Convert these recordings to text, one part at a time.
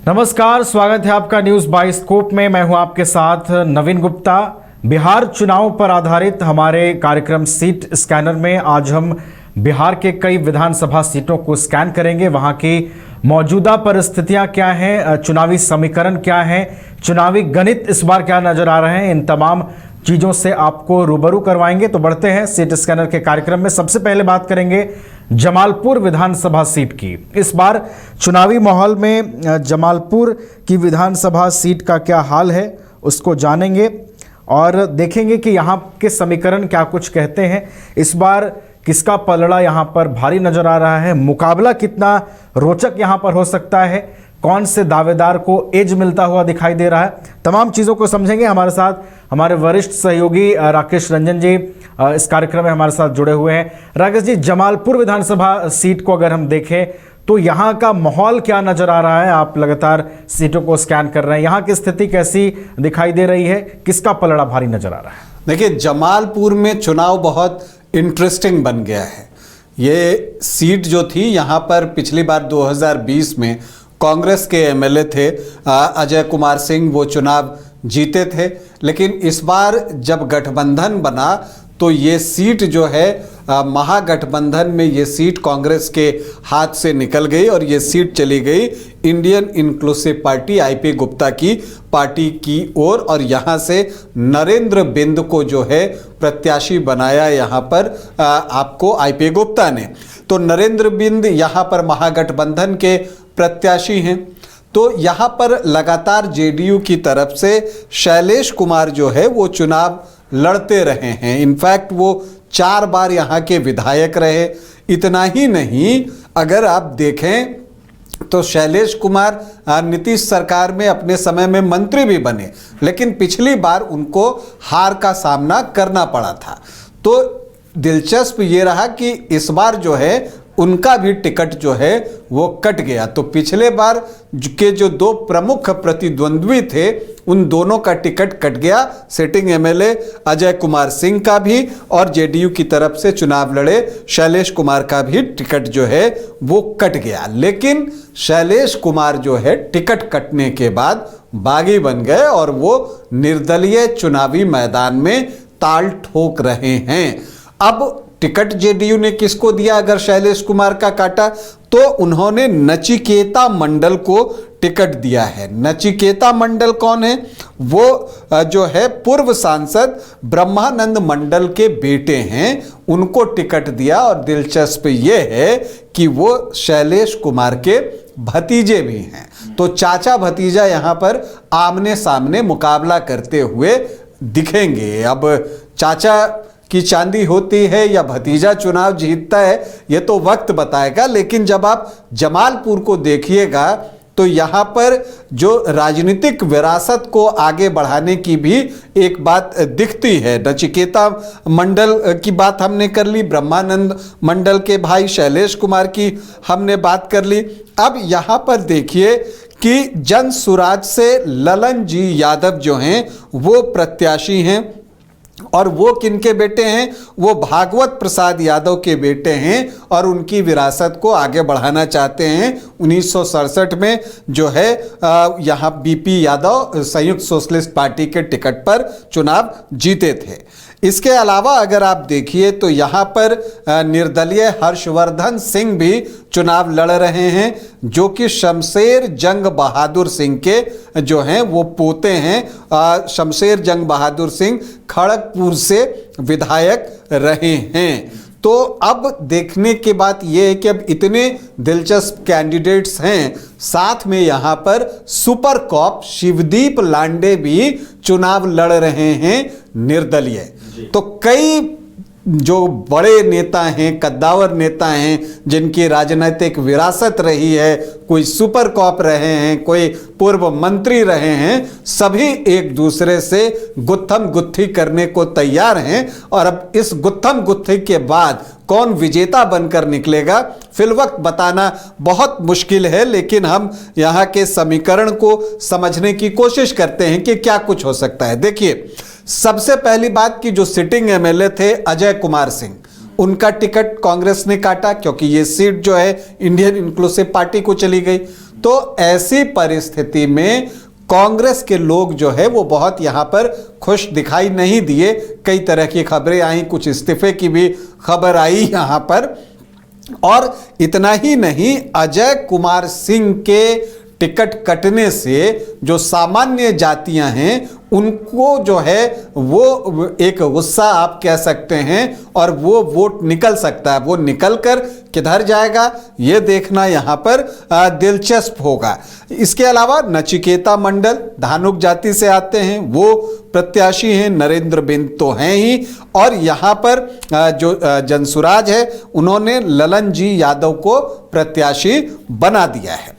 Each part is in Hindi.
नमस्कार, स्वागत है आपका न्यूज बाइस्कोप में। मैं हूं आपके साथ नवीन गुप्ता। बिहार चुनाव पर आधारित हमारे कार्यक्रम सीट स्कैनर में आज हम बिहार के कई विधानसभा सीटों को स्कैन करेंगे। वहां की मौजूदा परिस्थितियां क्या हैं, चुनावी समीकरण क्या हैं, चुनावी गणित इस बार क्या नजर आ रहे हैं, इन तमाम चीजों से आपको रूबरू करवाएंगे। तो बढ़ते हैं सीट स्कैनर के कार्यक्रम में। सबसे पहले बात करेंगे जमालपुर विधानसभा सीट की। इस बार चुनावी माहौल में जमालपुर की विधानसभा सीट का क्या हाल है उसको जानेंगे और देखेंगे कि यहाँ के समीकरण क्या कुछ कहते हैं। इस बार किसका पलड़ा यहाँ पर भारी नजर आ रहा है, मुकाबला कितना रोचक यहाँ पर हो सकता है, कौन से दावेदार को एज मिलता हुआ दिखाई दे रहा है, तमाम चीज़ों को समझेंगे। हमारे साथ हमारे वरिष्ठ सहयोगी राकेश रंजन जी इस कार्यक्रम में हमारे साथ जुड़े हुए हैं। राकेश जी, जमालपुर विधानसभा सीट को अगर हम देखें तो यहाँ का माहौल क्या नजर आ रहा है? आप लगातार सीटों को स्कैन कर रहे हैं, यहाँ की स्थिति कैसी दिखाई दे रही है, किसका पलड़ा भारी नजर आ रहा है? देखिए, जमालपुर में चुनाव बहुत इंटरेस्टिंग बन गया है। ये सीट जो थी यहाँ पर पिछली बार 2020 में कांग्रेस के एमएलए थे अजय कुमार सिंह, वो चुनाव जीते थे। लेकिन इस बार जब गठबंधन बना तो ये सीट जो है महागठबंधन में ये सीट कांग्रेस के हाथ से निकल गई और ये सीट चली गई Indian inclusive party IP Gupta की पार्टी की ओर। और यहाँ से नरेंद्र बिंद को जो है प्रत्याशी बनाया यहाँ पर आपको आईपी गुप्ता ने। तो नरेंद्र बिंद यहाँ पर महागठबंधन के प्रत्याशी हैं। तो यहाँ पर लगातार जेडीयू की तरफ से शैलेश कुमार जो है वो चुनाव लड़ते रहे हैं। इनफैक्ट वो 4 बार यहाँ के विधायक रहे। इतना ही नहीं, अगर आप देखें तो शैलेश कुमार नीतीश सरकार में अपने समय में मंत्री भी बने, लेकिन पिछली बार उनको हार का सामना करना पड़ा था। तो दिलचस्प ये रहा कि इस बार जो है उनका भी टिकट जो है वो कट गया। तो पिछले बार के जो 2 प्रमुख प्रतिद्वंद्वी थे उन दोनों का टिकट कट गया, सिटिंग एमएलए अजय कुमार सिंह का भी और जेडीयू की तरफ से चुनाव लड़े शैलेश कुमार का भी टिकट जो है वो कट गया। लेकिन शैलेश कुमार जो है टिकट कटने के बाद बागी बन गए और वो निर्दलीय चुनावी मैदान में ताल ठोक रहे हैं। अब टिकट जेडीयू ने किसको दिया? अगर शैलेश कुमार का काटा तो उन्होंने नचिकेता मंडल को टिकट दिया है। नचिकेता मंडल कौन है? वो जो है पूर्व सांसद ब्रह्मानंद मंडल के बेटे हैं, उनको टिकट दिया। और दिलचस्प ये है कि वो शैलेश कुमार के भतीजे भी हैं। तो चाचा भतीजा यहाँ पर आमने सामने मुकाबला करते हुए दिखेंगे। अब चाचा की चांदी होती है या भतीजा चुनाव जीतता है, ये तो वक्त बताएगा। लेकिन जब आप जमालपुर को देखिएगा तो यहाँ पर जो राजनीतिक विरासत को आगे बढ़ाने की भी एक बात दिखती है। नचिकेता मंडल की बात हमने कर ली, ब्रह्मानंद मंडल के भाई शैलेश कुमार की हमने बात कर ली। अब यहाँ पर देखिए कि जन सुराज से ललन जी यादव जो हैं वो प्रत्याशी हैं और वो किनके बेटे हैं? वो भागवत प्रसाद यादव के बेटे हैं और उनकी विरासत को आगे बढ़ाना चाहते हैं। 1967 में जो है यहाँ बीपी यादव संयुक्त सोशलिस्ट पार्टी के टिकट पर चुनाव जीते थे। इसके अलावा अगर आप देखिए तो यहाँ पर निर्दलीय हर्षवर्धन सिंह भी चुनाव लड़ रहे हैं, जो कि शमशेर जंग बहादुर सिंह के जो हैं वो पोते हैं। शमशेर जंग बहादुर सिंह खड़गपुर से विधायक रहे हैं। तो अब देखने की बात यह है कि अब इतने दिलचस्प कैंडिडेट्स हैं, साथ में यहाँ पर सुपर कॉप शिवदीप लांडे भी चुनाव लड़ रहे हैं निर्दलीय। तो कई जो बड़े नेता हैं, कद्दावर नेता हैं, जिनकी राजनीतिक विरासत रही है, कोई सुपर कॉप रहे हैं, कोई पूर्व मंत्री रहे हैं, सभी एक दूसरे से गुत्थम गुत्थी करने को तैयार हैं। और अब इस गुत्थम गुत्थी के बाद कौन विजेता बनकर निकलेगा फिलवक्त बताना बहुत मुश्किल है। लेकिन हम यहाँ के समीकरण को समझने की कोशिश करते हैं कि क्या कुछ हो सकता है। देखिए, सबसे पहली बात कि जो सिटिंग एमएलए थे अजय कुमार सिंह, उनका टिकट कांग्रेस ने काटा क्योंकि ये सीट जो है इंडियन इंक्लूसिव पार्टी को चली गई। तो ऐसी परिस्थिति में कांग्रेस के लोग जो है वो बहुत यहां पर खुश दिखाई नहीं दिए। कई तरह की खबरें आई, कुछ इस्तीफे की भी खबर आई यहां पर। और इतना ही नहीं, अजय कुमार सिंह के टिकट कटने से जो सामान्य जातियां हैं उनको जो है वो एक गुस्सा आप कह सकते हैं, और वो वोट निकल सकता है। वो निकल कर किधर जाएगा ये देखना यहां पर दिलचस्प होगा। इसके अलावा नचिकेता मंडल धानुक जाति से आते हैं, वो प्रत्याशी हैं, नरेंद्र बिंद तो हैं ही, और यहां पर जो जनसुराज है उन्होंने ललन जी यादव को प्रत्याशी बना दिया है।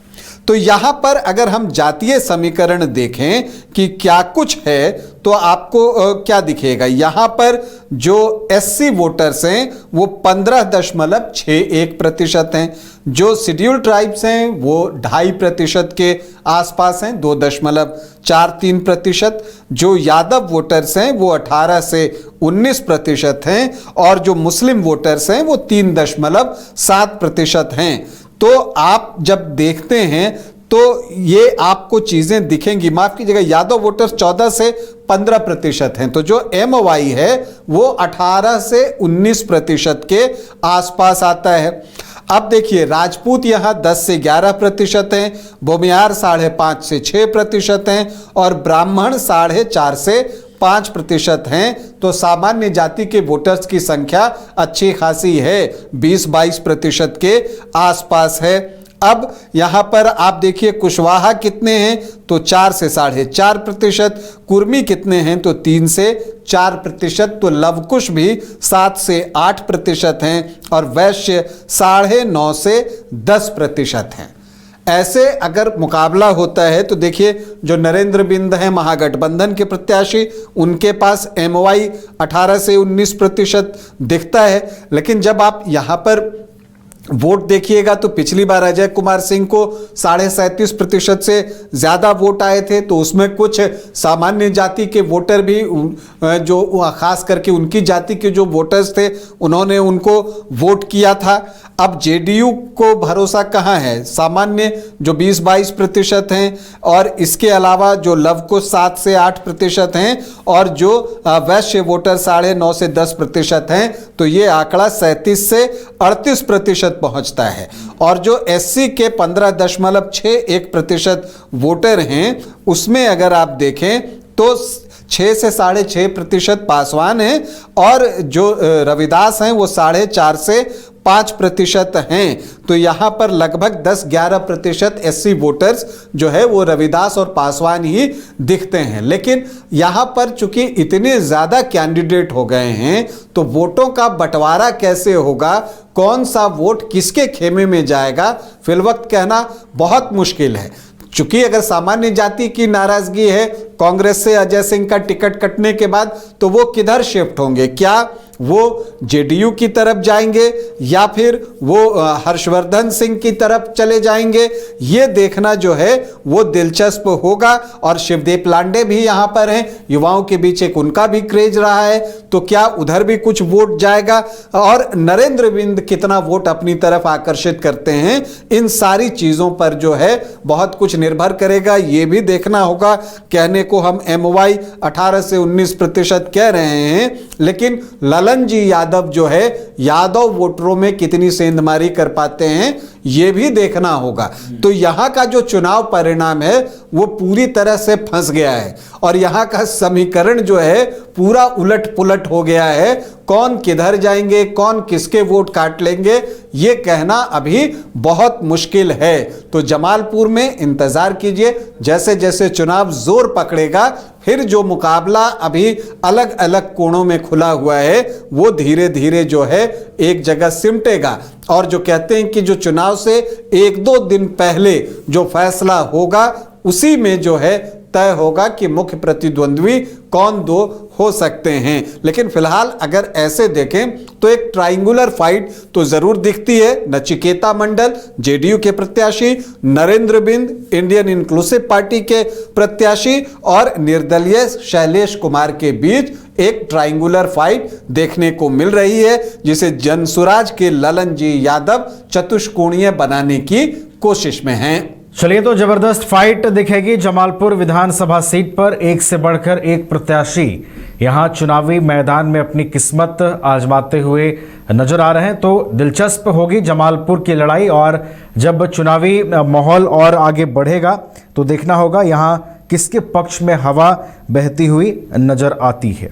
तो यहां पर अगर हम जातीय समीकरण देखें कि क्या कुछ है तो आपको क्या दिखेगा। यहां पर जो एससी वोटर्स हैं वो 15.61% हैं, जो शेड्यूल्ड ट्राइब्स हैं वो 2.5% के आसपास हैं, 2.43%, जो यादव वोटर्स हैं वो 18 से 19% हैं, और जो मुस्लिम वोटर्स हैं वो 3.7% हैं। तो आप जब देखते हैं तो ये आपको चीजें दिखेंगी। माफ कीजिएगा, यादव वोटर्स 14 से 15% हैं, तो जो एमवाई है वो 18 से 19% के आसपास आता है। अब देखिए, राजपूत यहां 10 से 11% हैं, भूमिहार 5.5 से 6% हैं, और ब्राह्मण 4.5 से 5% हैं। तो सामान्य जाति के वोटर्स की संख्या अच्छी खासी है, 20-22% के आसपास है। अब यहां पर आप देखिए कुशवाहा कितने हैं तो 4 से 4.5%, कुर्मी कितने हैं तो 3 से 4%, तो लवकुश भी 7 से 8% हैं, और वैश्य 9.5 से 10% हैं। ऐसे अगर मुकाबला होता है तो देखिए, जो नरेंद्र बिंद हैं महागठबंधन के प्रत्याशी, उनके पास एमवाई 18 से 19% दिखता है। लेकिन जब आप यहां पर वोट देखिएगा तो पिछली बार अजय कुमार सिंह को 37.5% से ज्यादा वोट आए थे, तो उसमें कुछ सामान्य जाति के वोटर भी, जो खास करके उनकी जाति के जो वोटर्स थे उन्होंने उनको वोट किया था। अब जेडीयू को भरोसा कहाँ है, सामान्य जो 20-22% हैं, और इसके अलावा जो लवकुश 7 से 8% हैं, और जो वैश्य वोटर 9.5 से 10% हैं, तो ये आंकड़ा 37 से 38% पहुंचता है। और जो एससी के 15.61% वोटर हैं, उसमें अगर आप देखें तो 6 से 6.5% पासवान हैं, और जो रविदास हैं वो 4.5 से 5% हैं। तो यहां पर लगभग 10-11% एससी वोटर्स जो है वो रविदास और पासवान ही दिखते हैं। लेकिन यहां पर चूंकि इतने ज्यादा कैंडिडेट हो गए हैं, तो वोटों का बंटवारा कैसे होगा, कौन सा वोट किसके खेमे में जाएगा, फिलवक्त कहना बहुत मुश्किल है। चूंकि अगर सामान्य जाति की नाराजगी है कांग्रेस से अजय सिंह का टिकट कटने के बाद, तो वो किधर शिफ्ट होंगे, क्या वो जेडीयू की तरफ जाएंगे या फिर वो हर्षवर्धन सिंह की तरफ चले जाएंगे, ये देखना जो है वो दिलचस्प होगा। और शिवदेव लांडे भी यहां पर हैं, युवाओं के बीच एक उनका भी क्रेज रहा है, तो क्या उधर भी कुछ वोट जाएगा, और नरेंद्र बिंद कितना वोट अपनी तरफ आकर्षित करते हैं, इन सारी चीजों पर जो है बहुत कुछ निर्भर करेगा। ये भी देखना होगा। कहने को हम एमवाई 18 से 19% कह रहे हैं, लेकिन ललन जी यादव जो है यादव वोटरों में कितनी सेंधमारी कर पाते हैं ये भी देखना होगा। तो यहां का जो चुनाव परिणाम है वो पूरी तरह से फंस गया है, और यहां का समीकरण जो है पूरा उलट पुलट हो गया है। कौन किधर जाएंगे, कौन किसके वोट काट लेंगे, ये कहना अभी बहुत मुश्किल है। तो जमालपुर में इंतजार कीजिए, जैसे जैसे चुनाव जोर पकड़ेगा, फिर जो मुकाबला अभी अलग अलग कोणों में खुला हुआ है वो धीरे धीरे जो है एक जगह सिमटेगा। और जो कहते हैं कि जो चुनाव से 1-2 दिन पहले जो फैसला होगा, उसी में जो है तय होगा कि मुख्य प्रतिद्वंद्वी कौन दो हो सकते हैं। लेकिन फिलहाल अगर ऐसे देखें तो एक ट्रायंगुलर फाइट तो जरूर दिखती है। नचिकेता मंडल जेडीयू के प्रत्याशी, नरेंद्र बिंद इंडियन इंक्लूसिव पार्टी के प्रत्याशी और निर्दलीय शैलेश कुमार के बीच एक ट्रायंगुलर फाइट देखने को मिल रही है, जिसे जनसुराज के ललन जी यादव चतुष्कोणीय बनाने की कोशिश में हैं। चलिए, तो जबरदस्त फाइट दिखेगी जमालपुर विधानसभा सीट पर। एक से बढ़कर एक प्रत्याशी यहां चुनावी मैदान में अपनी किस्मत आजमाते हुए नजर आ रहे हैं। तो दिलचस्प होगी जमालपुर की लड़ाई, और जब चुनावी माहौल और आगे बढ़ेगा तो देखना होगा यहां किसके पक्ष में हवा बहती हुई नजर आती है।